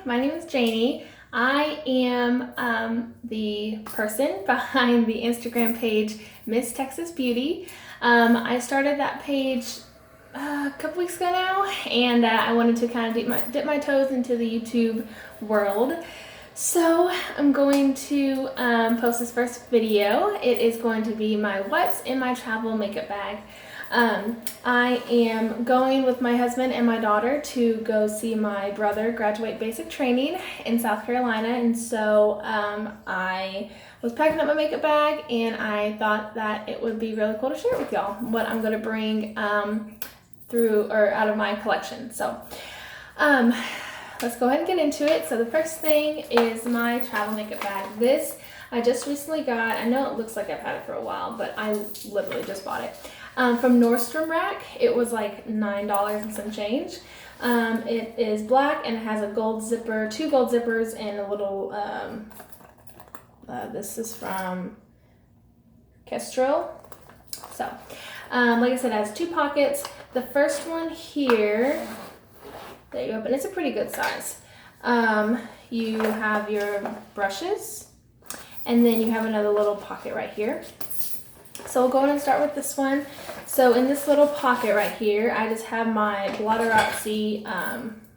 my name is Janie. I am the person behind the Instagram page Miss Texas Beauty. I started that page a couple weeks ago now, and I wanted to kind of dip my toes into the YouTube world. So I'm going to post this first video. It is going to be my what's in my travel makeup bag. I am going with my husband and my daughter to go see my brother graduate basic training in South Carolina, and so I was packing up my makeup bag, and I thought that it would be really cool to share with y'all what I'm going to bring out of my collection. So let's go ahead and get into it. So the first thing is my travel makeup bag. This I just recently got. I know it looks like I've had it for a while, but I literally just bought it. From Nordstrom Rack. It was like $9 and some change. It is black and it has a gold zipper, 2 gold zippers, and a little, this is from Kestrel. So, like I said, it has 2 pockets. The first one here, there you go, but it's a pretty good size. You have your brushes, and then you have another little pocket right here. So we'll go ahead and start with this one. So in this little pocket right here, I just have my Blotterazzi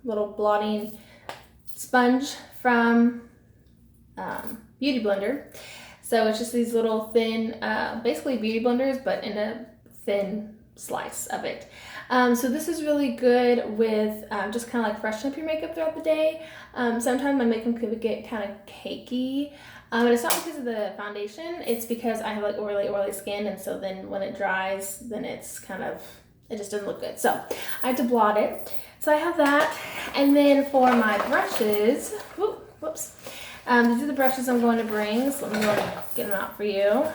little blotting sponge from Beauty Blender. So it's just these little thin, basically beauty blenders, but in a thin slice of it. So this is really good with just kind of like freshen up your makeup throughout the day. Sometimes my makeup could get kind of cakey. And it's not because of the foundation, it's because I have like oily skin, and so then when it dries, then it's kind of, it just doesn't look good. So I have to blot it. So I have that. And then for my brushes, whoops. These are the brushes I'm going to bring, so let me go and get them out for you.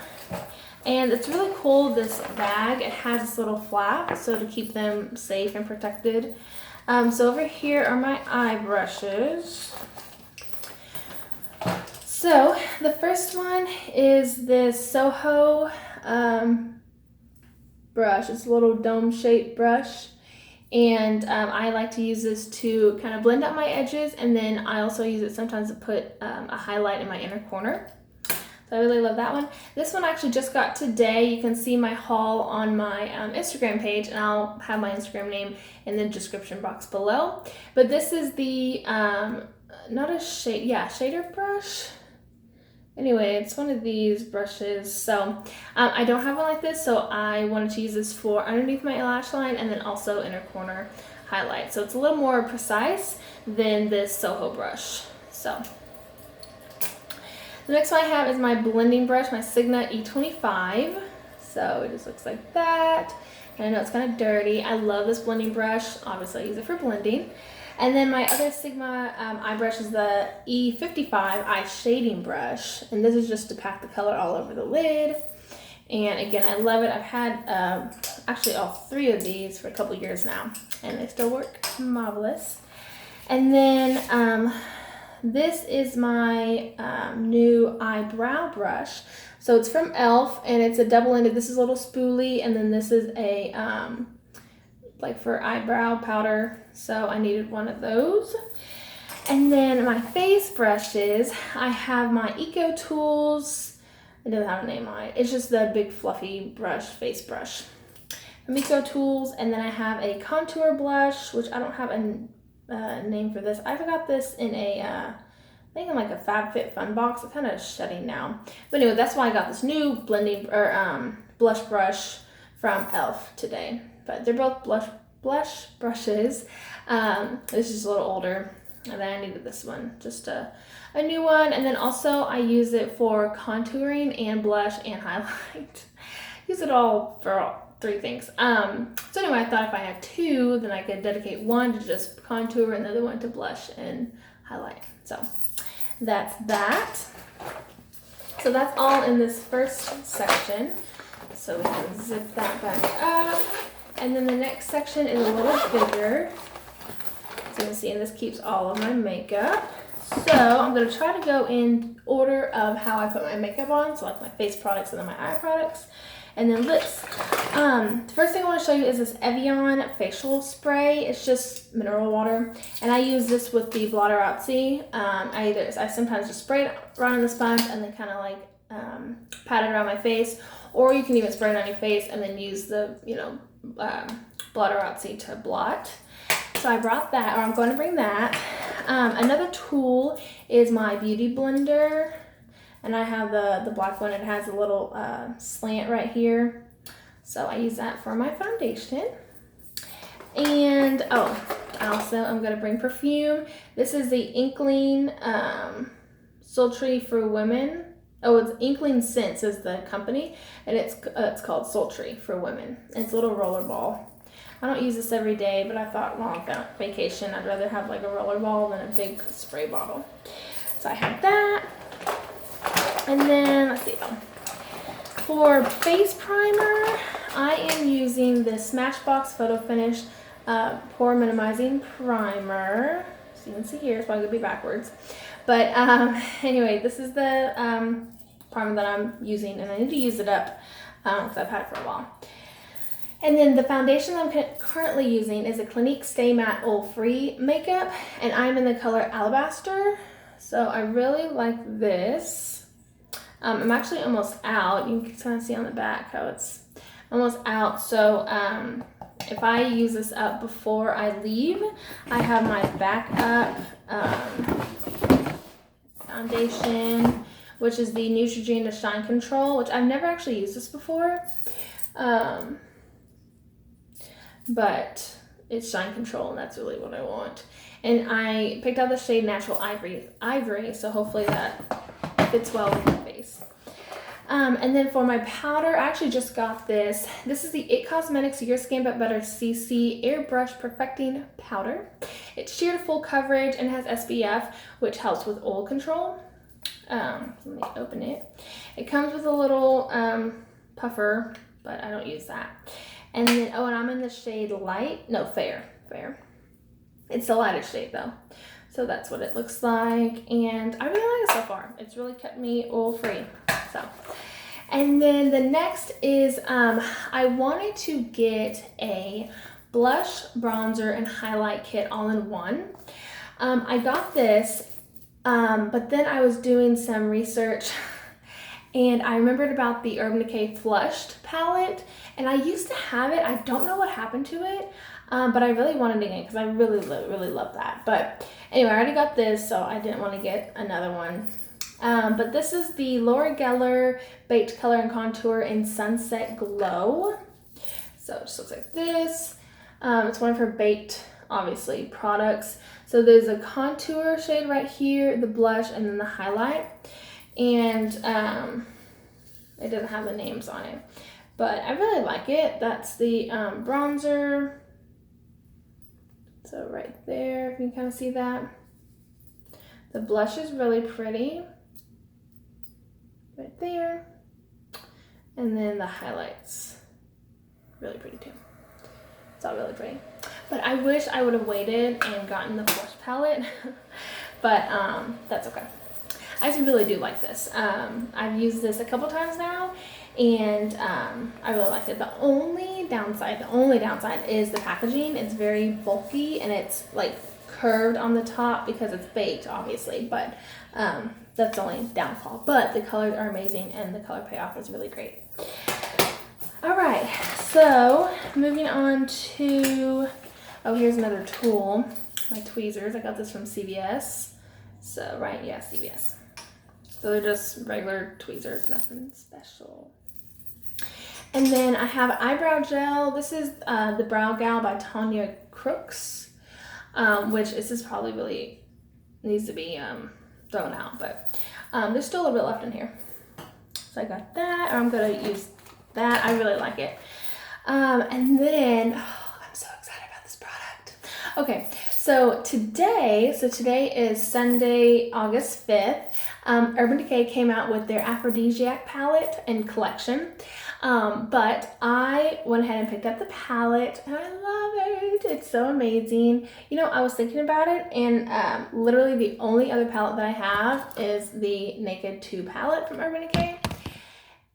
And it's really cool, this bag. It has this little flap, so to keep them safe and protected. So over here are my eye brushes. So the first one is this Soho brush. It's a little dome-shaped brush, and I like to use this to kind of blend out my edges, and then I also use it sometimes to put a highlight in my inner corner. So I really love that one. This one I actually just got today. You can see my haul on my Instagram page, and I'll have my Instagram name in the description box below. But this is the, shader brush. Anyway, it's one of these brushes. So I don't have one like this, so I wanted to use this for underneath my lash line and then also inner corner highlight. So it's a little more precise than this Soho brush. So the next one I have is my blending brush, my Sigma E25. So it just looks like that. And I know it's kind of dirty. I love this blending brush. Obviously I use it for blending. And then my other Sigma eye brush is the E55 eye shading brush. And this is just to pack the color all over the lid. And again, I love it. I've had actually all 3 of these for a couple years now, and they still work marvelous. And then this is my new eyebrow brush. So it's from e.l.f. and it's a double-ended. This is a little spoolie, and then this is a like for eyebrow powder, so I needed one of those. And then my face brushes, I have my Eco Tools. It doesn't have a name on it. It's just the big fluffy brush, face brush from Eco Tools. And then I have a contour blush, which I don't have a name for this. I got this in a I think in like a FabFitFun box. It's kind of shutting now. But anyway, that's why I got this new blending or blush brush from e.l.f. today. But they're both blush brushes. This is a little older, and then I needed this one, just a new one. And then also I use it for contouring and blush and highlight. Use it all for all 3 things. So anyway, I thought if I had 2, then I could dedicate one to just contour and the other one to blush and highlight. So that's that. So that's all in this first section. So we can zip that back up. And then the next section is a little bigger. So you can see, and this keeps all of my makeup. So I'm going to try to go in order of how I put my makeup on. So like my face products and then my eye products. And then lips. The first thing I want to show you is this Evian facial spray. It's just mineral water, and I use this with the Blotterazzi. I sometimes just spray it right on the sponge and then kind of like pat it around my face, or you can even spray it on your face and then use the Blotterazzi to blot. So I brought that, or I'm going to bring that. Another tool is my beauty blender, and I have the black one. It has a little slant right here. So I use that for my foundation. And I'm gonna bring perfume. This is the Inkling Sultry for Women. Oh, it's Inkling Scents is the company, and it's called Sultry for Women. And it's a little roller ball. I don't use this every day, but I thought, well, on vacation, I'd rather have like a roller ball than a big spray bottle. So I have that. And then let's see. For face primer, I am using the Smashbox Photo Finish Pore Minimizing Primer. So you can see here, it's probably gonna be backwards. But anyway, this is the primer that I'm using, and I need to use it up because I've had it for a while. And then the foundation I'm currently using is a Clinique Stay Matte Oil Free makeup, and I'm in the color Alabaster. So I really like this. I'm actually almost out. You can kind of see on the back how it's almost out. So if I use this up before I leave, I have my backup foundation, which is the Neutrogena Shine Control, which I've never actually used this before. But it's Shine Control, and that's really what I want. And I picked out the shade Natural Ivory, so hopefully that fits well with my face. And then for my powder, I actually just got this. This is the It Cosmetics Your Skin But Better CC Airbrush Perfecting Powder. It's sheer to full coverage and has SPF, which helps with oil control. Let me open it. It comes with a little puffer, but I don't use that. And then, and I'm in the shade Fair. It's the lightest shade though. So that's what it looks like, and I really like it so far. It's really kept me oil free. So, and then the next is I wanted to get a blush, bronzer, and highlight kit all in one. I got this, but then I was doing some research, and I remembered about the Urban Decay Flushed palette, and I used to have it. I don't know what happened to it. But I really wanted it again because I really love that. But anyway, I already got this, so I didn't want to get another one. But this is the Laura Geller Baked Color and Contour in Sunset Glow. So it just looks like this. It's one of her baked, obviously, products. So there's a contour shade right here, the blush, and then the highlight. And it doesn't have the names on it. But I really like it. That's the bronzer. So right there, if you can kind of see that. The blush is really pretty. Right there. And then the highlights, really pretty too. It's all really pretty. But I wish I would have waited and gotten the Flush palette. But that's okay. I really do like this. I've used this a couple times now, and I really liked it. The only downside is the packaging. It's very bulky, and it's like curved on the top because it's baked, obviously, but that's the only downfall. But the colors are amazing, and the color payoff is really great. All right, so moving on to, here's another tool, my tweezers. I got this from CVS. So, right, yeah, CVS. So they're just regular tweezers, nothing special. And then I have eyebrow gel. This is the Brow Gal by Tanya Crooks, which this is probably really needs to be thrown out, but there's still a little bit left in here. So I got that. I'm gonna use that. I really like it. And then, I'm so excited about this product. Okay, so today is Sunday, August 5th. Urban Decay came out with their Aphrodisiac palette and collection. But I went ahead and picked up the palette, and I love it. It's so amazing. You know, I was thinking about it, and literally the only other palette that I have is the Naked 2 palette from Urban Decay,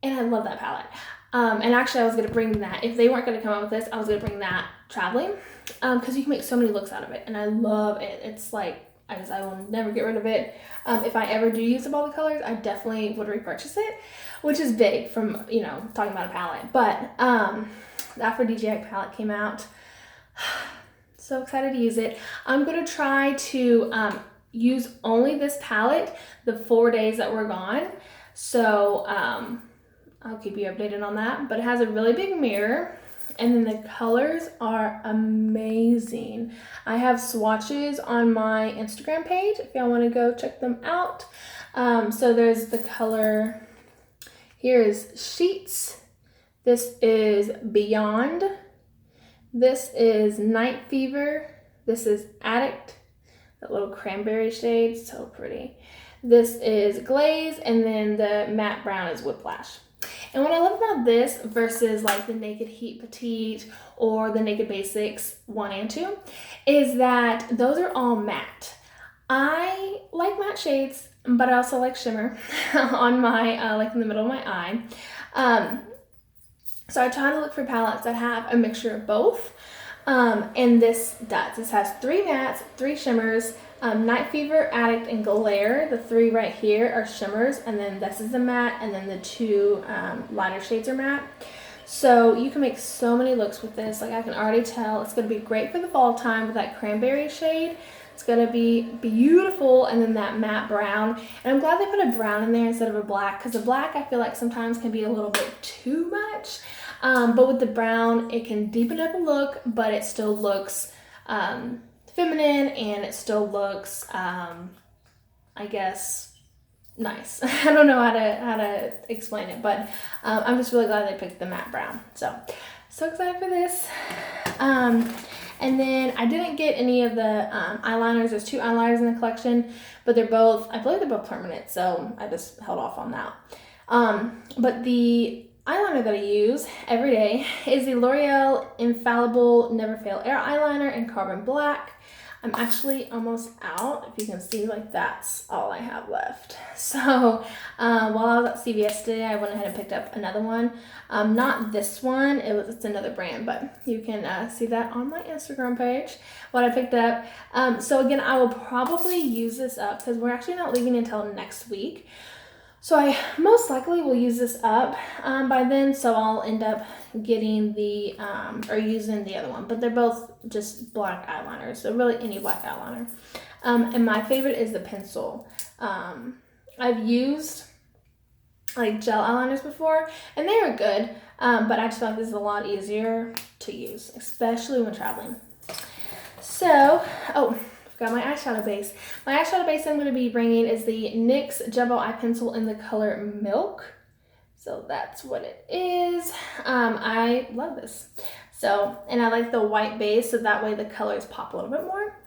and I love that palette. And actually I was going to bring that. If they weren't going to come out with this, I was going to bring that traveling. Because you can make so many looks out of it. And I love it. It's like, I will never get rid of it. If I ever do use up all the colors, I definitely would repurchase it. Which is big from, you know, talking about a palette. But the Aphrodisiac palette came out. So excited to use it. I'm going to try to use only this palette the 4 days that we're gone. So I'll keep you updated on that. But it has a really big mirror. And then the colors are amazing. I have swatches on my Instagram page if y'all want to go check them out. So there's the color, here is Sheets. This is Beyond. This is Night Fever. This is Addict. That little cranberry shade, so pretty. This is Glaze, and then the matte brown is Whiplash. And what I love about this versus like the Naked Heat Petite or the Naked Basics 1 and 2 is that those are all matte. I like matte shades, but I also like shimmer on my, like in the middle of my eye. So I try to look for palettes that have a mixture of both. And this does. This has 3 mattes, 3 shimmers, Night Fever, Addict, and Glare. The 3 right here are shimmers, and then this is a matte, and then the 2 lighter shades are matte. So you can make so many looks with this. Like I can already tell it's going to be great for the fall time with that cranberry shade. It's going to be beautiful, and then that matte brown. And I'm glad they put a brown in there instead of a black, because the black I feel like sometimes can be a little bit too much. But with the brown, it can deepen up a look, but it still looks feminine, and it still looks, I guess, nice. I don't know how to explain it, but I'm just really glad they picked the matte brown. So excited for this. And then I didn't get any of the eyeliners. There's 2 eyeliners in the collection, but they're both, I believe they're both permanent, so I just held off on that. But the eyeliner that I use every day is the L'Oreal Infallible Never Fail Air Eyeliner in Carbon Black. I'm actually almost out. If you can see, like that's all I have left. So while I was at CVS today, I went ahead and picked up another one. Not this one, it's another brand, but you can see that on my Instagram page, what I picked up. So again, I will probably use this up because we're actually not leaving until next week. So I most likely will use this up by then, so I'll end up getting the, or using the other one, but they're both just black eyeliners, so really any black eyeliner. And my favorite is the pencil. I've used like gel eyeliners before, and they are good, but I just feel like this is a lot easier to use, especially when traveling. So, got my eyeshadow base. My eyeshadow base I'm going to be bringing is the NYX Jumbo Eye Pencil in the color Milk. So that's what it is. I love this. So, and I like the white base, so that way the colors pop a little bit more.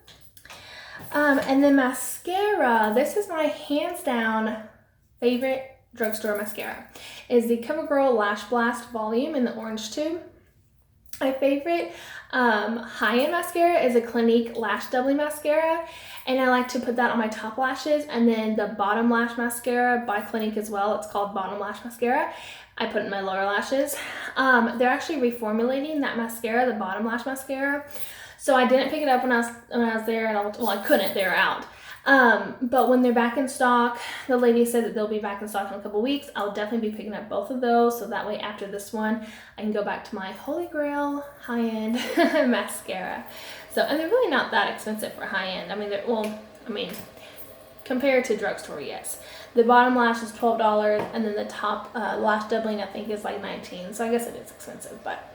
And then mascara. This is my hands down favorite drugstore mascara. Is the CoverGirl Lash Blast Volume in the orange tube. My favorite high-end mascara is a Clinique Lash Doubling Mascara, and I like to put that on my top lashes, and then the bottom lash mascara by Clinique as well, it's called Bottom Lash Mascara, I put in my lower lashes. They're actually reformulating that mascara, the bottom lash mascara, so I didn't pick it up when I was there, and I couldn't, they were out. But when they're back in stock, the lady said that they'll be back in stock in a couple weeks. I'll definitely be picking up both of those, so that way after this one, I can go back to my Holy Grail high-end mascara. So, and they're really not that expensive for high-end. I mean, compared to drugstore, yes. The bottom lash is $12, and then the top lash doubling, I think, is like $19. So I guess it is expensive, but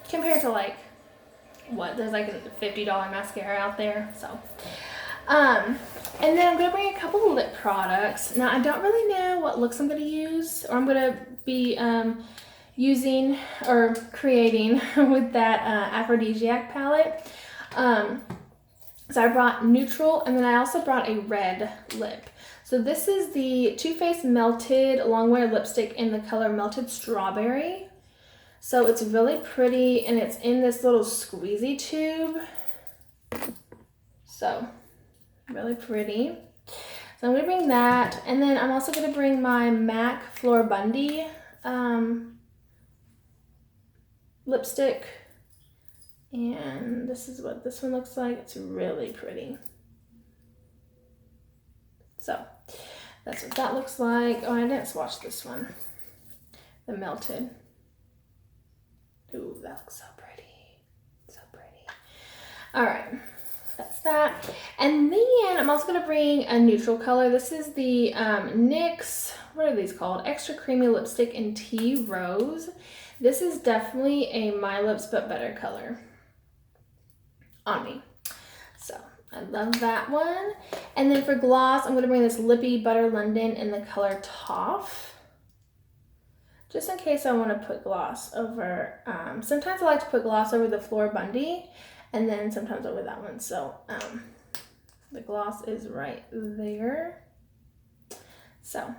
compared to like, there's like a $50 mascara out there, so. And then I'm going to bring a couple of lip products. Now, I don't really know what looks I'm going to use, or I'm going to be using or creating with that Aphrodisiac palette. So I brought neutral, and then I also brought a red lip. So this is the Too Faced Melted Longwear Lipstick in the color Melted Strawberry. So it's really pretty, and it's in this little squeezy tube. So really pretty. So I'm going to bring that, and then I'm also going to bring my MAC Floribundy lipstick. And this is what this one looks like. It's really pretty. So that's what that looks like. Oh, I didn't swatch this one. The melted. Ooh, that looks so pretty. So pretty. All right, that's that. And then I'm also gonna bring a neutral color. This is the NYX, what are these called? Extra Creamy Lipstick in Tea Rose. This is definitely a My Lips But Better color on me. So I love that one. And then for gloss, I'm gonna bring this Lippy Butter London in the color Toff. Just in case I want to put gloss over, sometimes I like to put gloss over the Flora Bundy and then sometimes over that one. So the gloss is right there. So,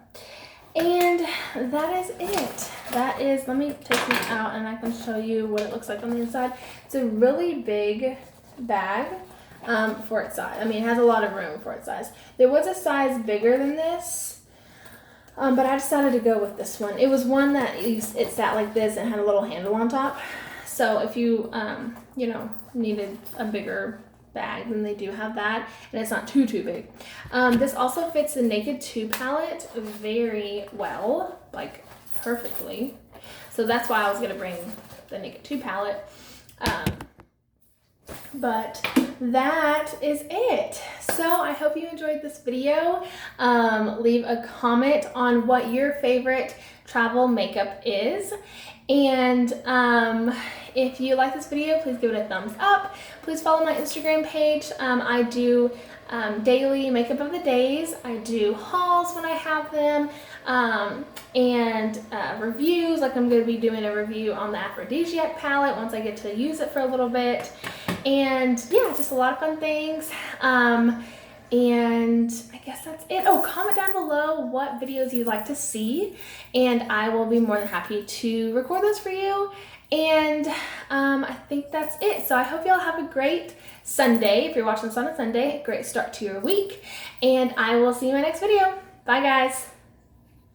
and that is it. That is, let me take these out and I can show you what it looks like on the inside. It's a really big bag for its size. I mean, it has a lot of room for its size. There was a size bigger than this. But I decided to go with this one. It was one that it sat like this and had a little handle on top. So if you, you know, needed a bigger bag, then they do have that. And it's not too big. This also fits the Naked 2 palette very well, like perfectly. So that's why I was going to bring the Naked 2 palette. But that is it. So I hope you enjoyed this video. Leave a comment on what your favorite travel makeup is. And if you like this video, please give it a thumbs up. Please follow my Instagram page. I do daily makeup of the days. I do hauls when I have them. And reviews, like I'm going to be doing a review on the Aphrodisiac palette once I get to use it for a little bit. And yeah, just a lot of fun things. And I guess that's it. Oh, comment down below what videos you'd like to see, and I will be more than happy to record those for you. And I think that's it. So I hope y'all have a great Sunday. If you're watching this on a Sunday, great start to your week. And I will see you in my next video. Bye, guys.